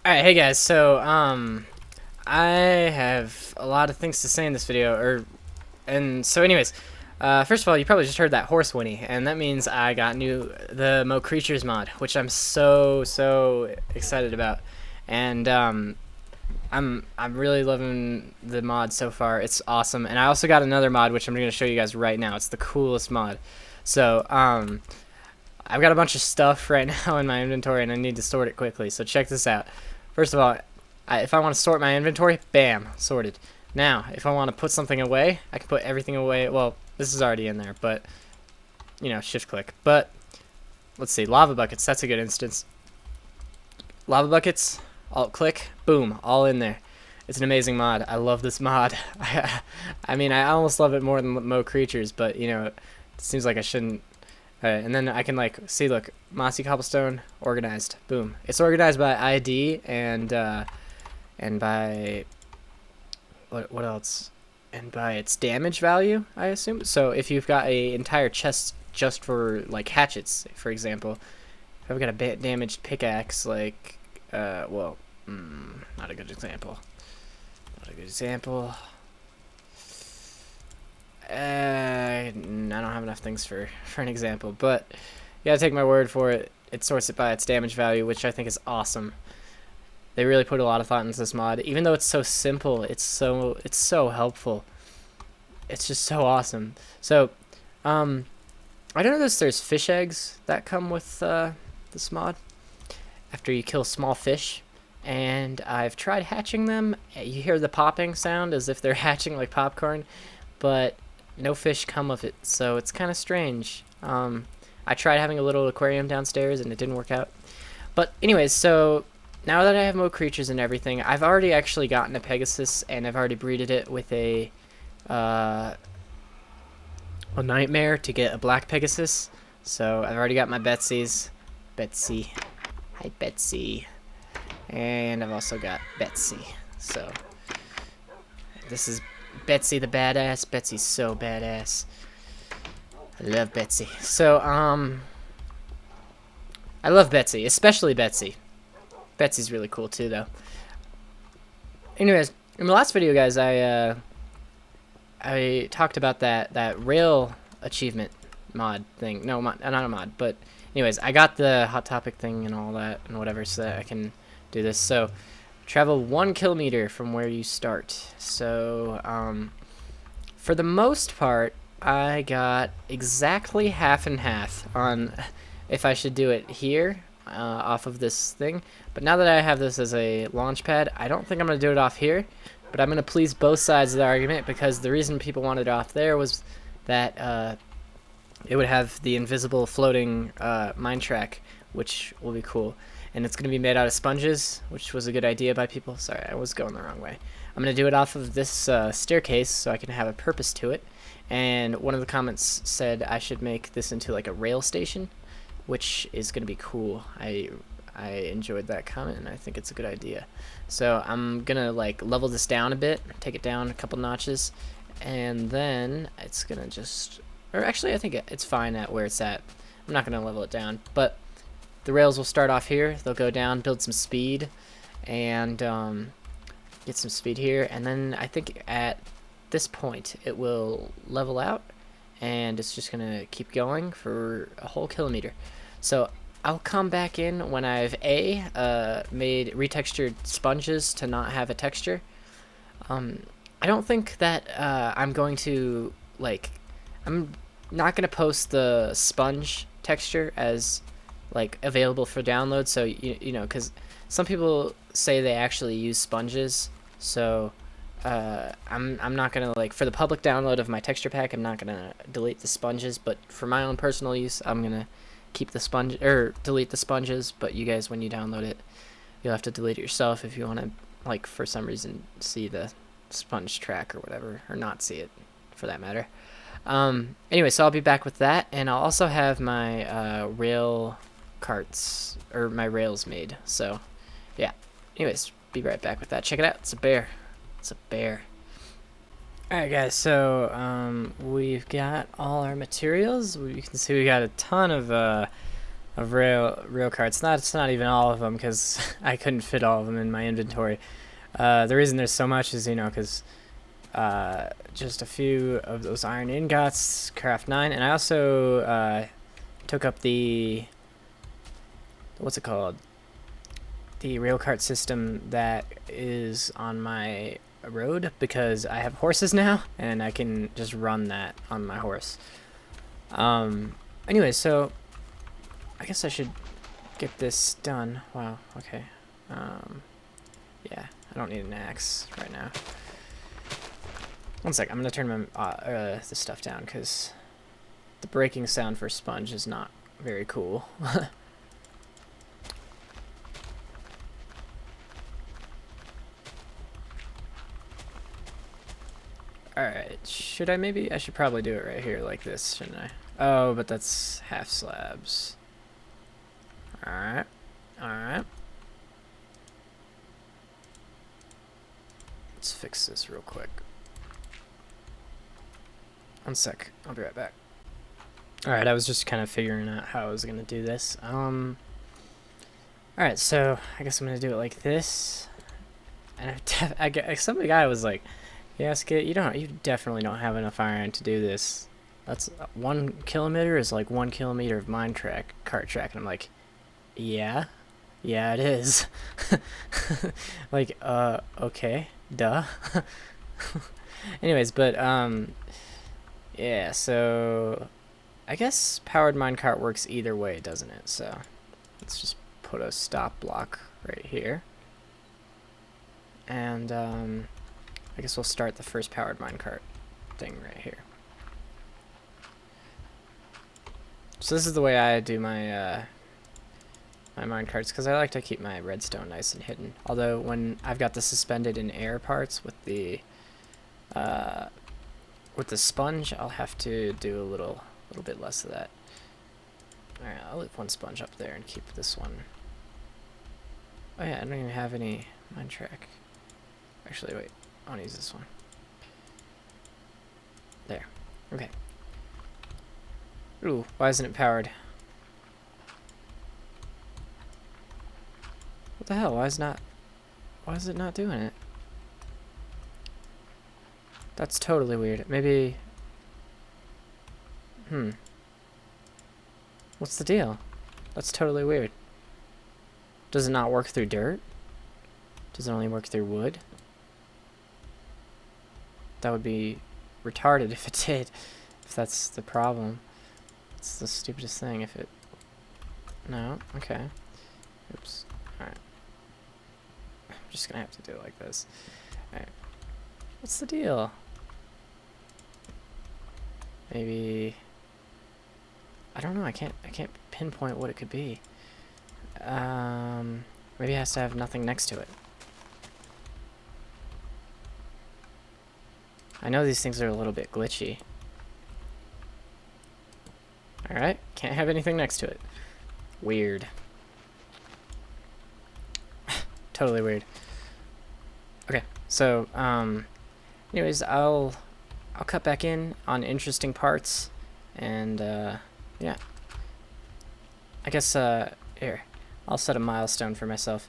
Alright, hey guys, so, I have a lot of things to say in this video, first of all, you probably just heard that horse whinny, and that means I got the Mo Creatures mod, which I'm so excited about, and, I'm really loving the mod so far. It's awesome, and I also got another mod, which I'm going to show you guys right now. It's the coolest mod. So, I've got a bunch of stuff right now in my inventory, and I need to sort it quickly, so check this out. First of all, if I want to sort my inventory, bam, sorted. Now, if I want to put something away, I can put everything away. Well, this is already in there, but, you know, shift click. But, let's see, lava buckets, that's a good instance. Lava buckets, alt click, boom, all in there. It's an amazing mod. I love this mod. I mean, I almost love it more than Mo Creatures, but, you know, it seems like I shouldn't. And then I can, like, see, look, mossy cobblestone, organized, boom. It's organized by ID and by what else? And by its damage value, I assume. So if you've got a entire chest just for, like, hatchets, for example, if I've got a damaged pickaxe, like, not a good example. Not a good example. I don't have enough things for an example, but you gotta take my word for it. It sorts it by its damage value, which I think is awesome. They really put a lot of thought into this mod. Even though it's so simple, it's so helpful. It's just so awesome. So, I don't know if there's fish eggs that come with this mod after you kill small fish, and I've tried hatching them. You hear the popping sound as if they're hatching like popcorn, but no fish come of it, so it's kind of strange. I tried having a little aquarium downstairs and it didn't work out. But anyways, so now that I have Mo Creatures and everything, I've already actually gotten a Pegasus, and I've already breeded it with a nightmare to get a black Pegasus. So I've already got my Betsy's. Betsy. Hi, Betsy. And I've also got Betsy. So this is Betsy the badass. Betsy's so badass. I love Betsy. So, I love Betsy, especially Betsy. Betsy's really cool too, though. Anyways, in the last video, guys, I talked about that rail achievement mod thing. No, not a mod, but anyways, I got the Hot Topic thing and all that and whatever, so that I can do this. So, travel 1 kilometer from where you start. So, for the most part, I got exactly half and half on if I should do it here off of this thing. But now that I have this as a launch pad, I don't think I'm going to do it off here. But I'm going to please both sides of the argument, because the reason people wanted it off there was that it would have the invisible floating mine track, which will be cool. And it's going to be made out of sponges, which was a good idea by people. Sorry, I was going the wrong way. I'm going to do it off of this staircase so I can have a purpose to it. And one of the comments said I should make this into like a rail station, which is going to be cool. I enjoyed that comment, and I think it's a good idea. So I'm going to like level this down a bit, take it down a couple notches, and then it's going to just... Or actually, I think it's fine at where it's at. I'm not going to level it down, but the rails will start off here. They'll go down, build some speed, and get some speed here. And then I think at this point it will level out, and it's just going to keep going for a whole kilometer. So I'll come back in when I've made retextured sponges to not have a texture. I don't think that I'm going to, like... I'm not going to post the sponge texture as like available for download, so you know, because some people say they actually use sponges, so I'm not going to, like, for the public download of my texture pack, I'm not going to delete the sponges, but for my own personal use, I'm going to keep the sponge, or delete the sponges. But you guys, when you download it, you'll have to delete it yourself if you want to, like, for some reason see the sponge track or whatever, or not see it for that matter. Anyway, so I'll be back with that, and I'll also have my rail carts, or my rails made. So yeah, anyways, be right back with that. Check it out. It's a bear. It's a bear. Alright guys, so we've got all our materials. You can see we got a ton of of rail carts. It's not even all of them because I couldn't fit all of them in my inventory. The reason there's so much is, you know, because just a few of those iron ingots craft 9, and I also took up the, what's it called, the rail cart system that is on my road, because I have horses now and I can just run that on my horse. Anyway, so I guess I should get this done. Wow, okay. Yeah, I don't need an axe right now. One sec, I'm gonna turn my the stuff down because the breaking sound for sponge is not very cool. Alright, should I maybe? I should probably do it right here like this, shouldn't I? Oh, but that's half slabs. Alright, alright. Let's fix this real quick. One sec, I'll be right back. Alright, I was just kind of figuring out how I was going to do this. Alright, so I guess I'm going to do it like this. And some guy was like, yeah, Skit, you definitely don't have enough iron to do this. That's 1 kilometer is like 1 kilometer of MineCraft cart track. And I'm like, yeah, it is. Like, okay, duh. Anyways, but, yeah, so I guess powered minecart works either way, doesn't it? So let's just put a stop block right here. And, I guess we'll start the first powered minecart thing right here. So this is the way I do my my minecarts, because I like to keep my redstone nice and hidden. Although when I've got the suspended in air parts with the sponge, I'll have to do a little bit less of that. All right, I'll leave one sponge up there and keep this one. Oh yeah, I don't even have any mine track. Actually, wait. I want to use this one. There. Okay. Ooh, why isn't it powered? What the hell? Why is it not doing it? That's totally weird. Maybe... What's the deal? That's totally weird. Does it not work through dirt? Does it only work through wood? That would be retarded if it did, if that's the problem. It's the stupidest thing if it... No? Okay. Oops. Alright. I'm just gonna have to do it like this. Alright. What's the deal? Maybe... I don't know, I can't pinpoint what it could be. Maybe it has to have nothing next to it. I know these things are a little bit glitchy. Alright, can't have anything next to it. Weird. Totally weird. Okay, so, anyways, I'll cut back in on interesting parts, and, yeah. I guess, here, I'll set a milestone for myself.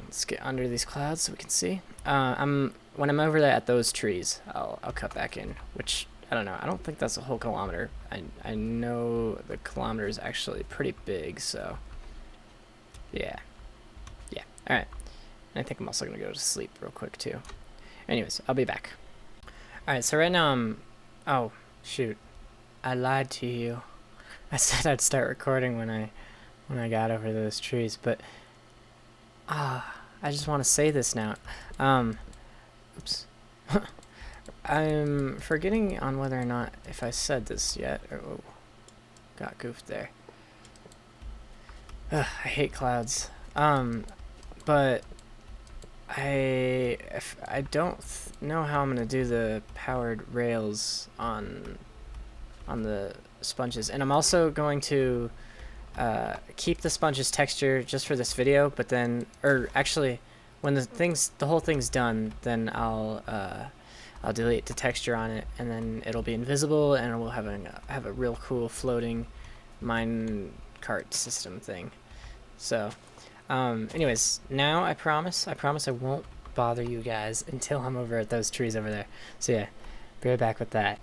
Let's get under these clouds so we can see. When I'm over there at those trees, I'll cut back in, which, I don't know, I don't think that's a whole kilometer. I know the kilometer is actually pretty big, so, yeah. Yeah, alright. And I think I'm also going to go to sleep real quick, too. Anyways, I'll be back. Alright, so right now oh, shoot. I lied to you. I said I'd start recording when I got over those trees, but, I just want to say this now. Oops. I'm forgetting on whether or not if I said this yet. Oh, got goofed there. Ugh, I hate clouds. But I don't know how I'm gonna do the powered rails on the sponges, and I'm also going to keep the sponges texture just for this video, but then, or actually, when the whole thing's done, then I'll delete the texture on it, and then it'll be invisible, and we'll have a real cool floating minecart system thing. So, anyways, now I promise I won't bother you guys until I'm over at those trees over there. So yeah, be right back with that.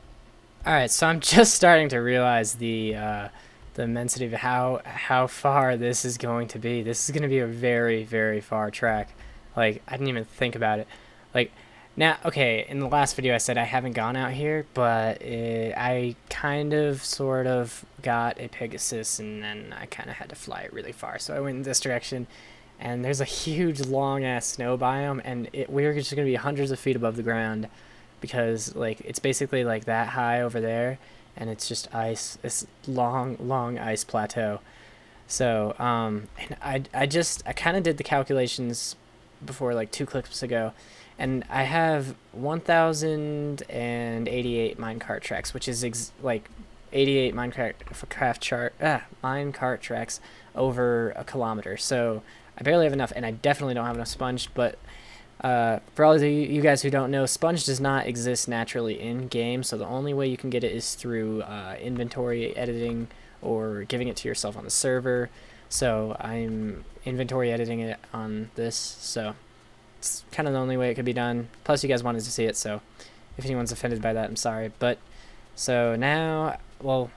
Alright, so I'm just starting to realize the immensity of how far this is going to be. This is going to be a very, very far track. Like, I didn't even think about it. Like, now, okay, in the last video I said I haven't gone out here, but I kind of, sort of got a Pegasus, and then I kind of had to fly it really far. So I went in this direction, and there's a huge, long-ass snow biome, and we're just going to be hundreds of feet above the ground, because, like, it's basically, like, that high over there, and it's just ice, this long ice plateau. So, and I kind of did the calculations before, like, 2 clips ago, and I have 1,088 minecart tracks, which is like 88 minecart tracks over a kilometer. So I barely have enough, and I definitely don't have enough sponge. But for all of you guys who don't know, sponge does not exist naturally in game. So the only way you can get it is through inventory editing or giving it to yourself on the server. So I'm inventory editing it on this. So it's kind of the only way it could be done. Plus, you guys wanted to see it, so if anyone's offended by that, I'm sorry. But, so now, well,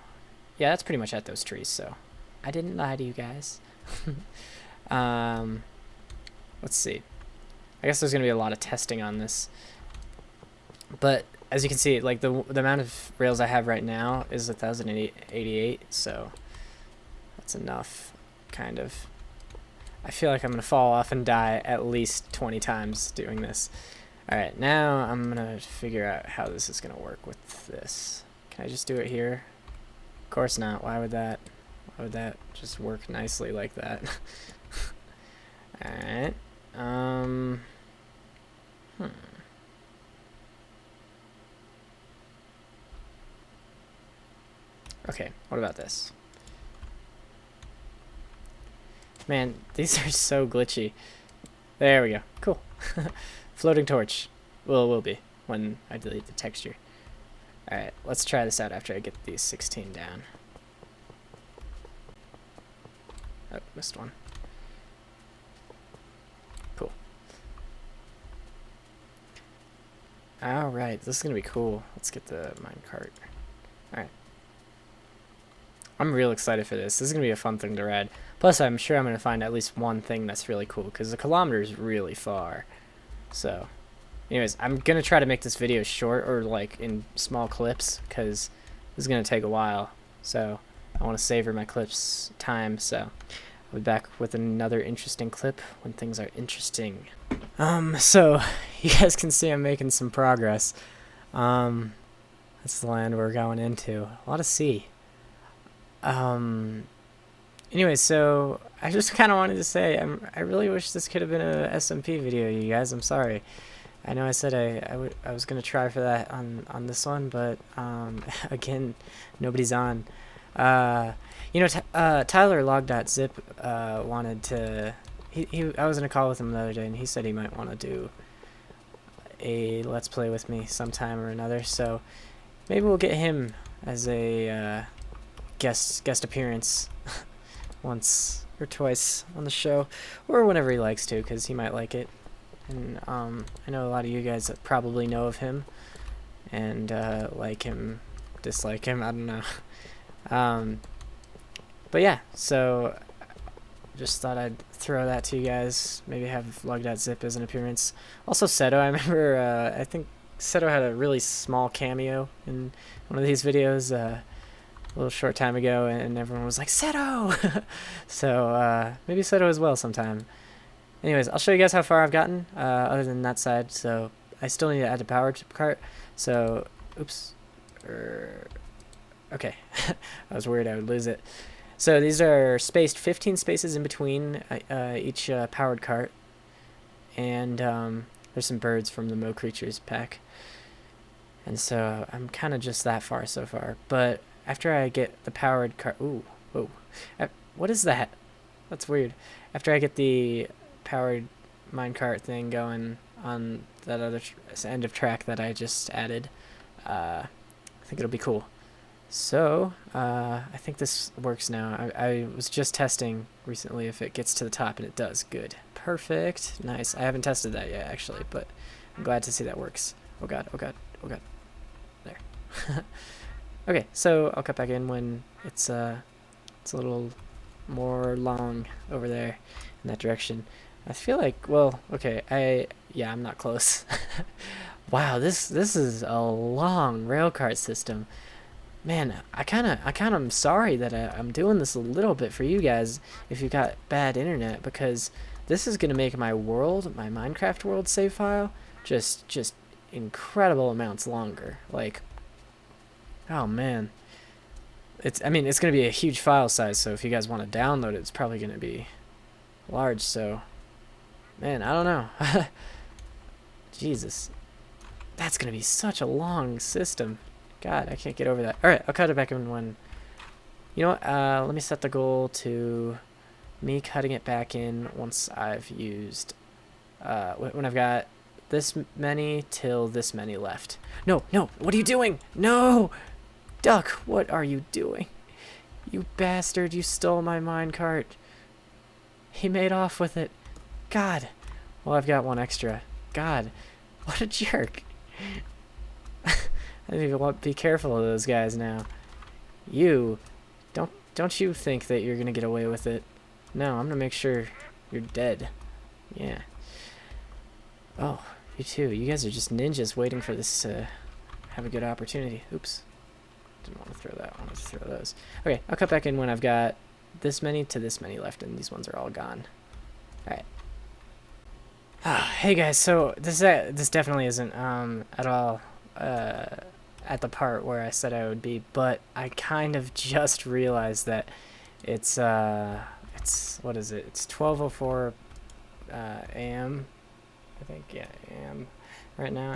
yeah, that's pretty much at those trees, so I didn't lie to you guys. Let's see. I guess there's going to be a lot of testing on this. But, as you can see, like, the amount of rails I have right now is 1,088, so that's enough, kind of. I feel like I'm going to fall off and die at least 20 times doing this. Alright, now I'm going to figure out how this is going to work with this. Can I just do it here? Of course not. Why would that just work nicely like that? Alright. Okay, what about this? Man, these are so glitchy. There we go. Cool. Floating torch. Well, it will be when I delete the texture. Alright, let's try this out after I get these 16 down. Oh, missed one. Cool. Alright, this is going to be cool. Let's get the minecart. Alright. I'm real excited for this. This is going to be a fun thing to ride. Plus, I'm sure I'm going to find at least one thing that's really cool, because a kilometer is really far. So, anyways, I'm going to try to make this video short, or like in small clips, because this is going to take a while. So, I want to savor my clips time, so I'll be back with another interesting clip when things are interesting. So, you guys can see I'm making some progress. That's the land we're going into. A lot of sea. Anyway, so I just kind of wanted to say I really wish this could have been a SMP video, you guys. I'm sorry. I know I said I was gonna try for that on this one, but again, nobody's on. You know, Tyler log.zip wanted to. I was in a call with him the other day, and he said he might want to do a Let's Play with me sometime or another. So maybe we'll get him as a guest appearance once or twice on the show, or whenever he likes to, because he might like it. And I know a lot of you guys that probably know of him and like him, dislike him, I don't know. But yeah, so just thought I'd throw that to you guys. Maybe have log.zip as an appearance. Also Seto, I remember I think Seto had a really small cameo in one of these videos a little short time ago, and everyone was like, Seto! So maybe Seto as well sometime. Anyways, I'll show you guys how far I've gotten other than that side. So I still need to add the power cart. So, oops. Okay. I was worried I would lose it. So these are spaced 15 spaces in between each powered cart. And there's some birds from the Mo Creatures pack. And so I'm kind of just that far so far. But after I get the powered cart... Ooh, whoa. What is that? That's weird. After I get the powered minecart thing going on that other end of track that I just added, I think it'll be cool. So, I think this works now. I was just testing recently if it gets to the top, and it does. Good. Perfect. Nice. I haven't tested that yet, actually, but I'm glad to see that works. Oh god, oh god, oh god. There. Okay, so I'll cut back in when it's a little more long over there in that direction. I feel like, well, okay, yeah, I'm not close. Wow, this is a long railcart system. Man, I kind of am sorry that I'm doing this a little bit for you guys if you've got bad internet, because this is gonna make my world, my Minecraft world save file, just incredible amounts longer. Like, oh man, I mean, it's gonna be a huge file size, so if you guys want to download it, it's probably gonna be large. So, man, I don't know. Jesus, that's gonna be such a long system. God, I can't get over that. All right, I'll cut it back in when. You know what? Let me set the goal to me cutting it back in once I've used. When I've got this many till this many left. No, no, what are you doing? No! Duck, what are you doing? You bastard, you stole my minecart. He made off with it. God. Well, I've got one extra. God, what a jerk. I need to be careful of those guys now. You, don't you think that you're gonna get away with it? No, I'm gonna make sure you're dead. Yeah. Oh, you too. You guys are just ninjas waiting for this to have a good opportunity. Oops. Didn't want to throw that. I wanted to throw those. Okay, I'll cut back in when I've got this many to this many left, and these ones are all gone. All right. Hey guys, so this definitely isn't at all at the part where I said I would be, but I kind of just realized that it's what is it? It's 12:04 a.m. I think, yeah, a.m. right now,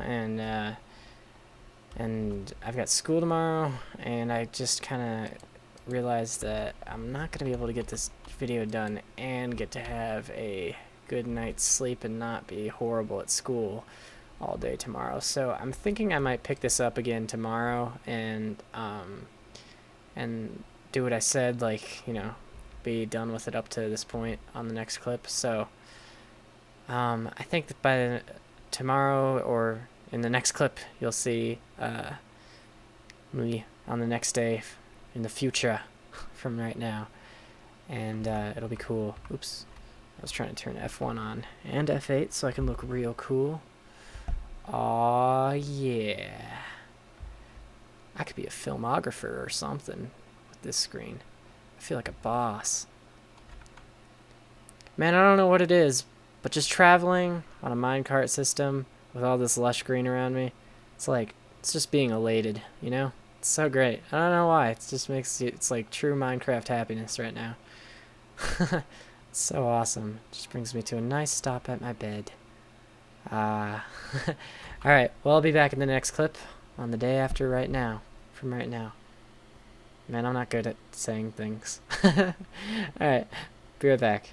and I've got school tomorrow, and I just kind of realized that I'm not gonna be able to get this video done and get to have a good night's sleep and not be horrible at school all day tomorrow. So I'm thinking I might pick this up again tomorrow and do what I said, like, you know, be done with it up to this point on the next clip. So I think that by tomorrow or in the next clip you'll see me on the next day in the future from right now, and it'll be cool. Oops, I was trying to turn F1 on and F8 so I can look real cool. Aw, yeah. I could be a filmographer or something with this screen. I feel like a boss. Man, I don't know what it is, but just traveling on a minecart system with all this lush green around me, it's just being elated, you know? It's so great. I don't know why. It just makes it's like true Minecraft happiness right now. It's so awesome. It just brings me to a nice stop at my bed. Alright, well, I'll be back in the next clip on the day after right now. From right now. Man, I'm not good at saying things. Alright, be right back.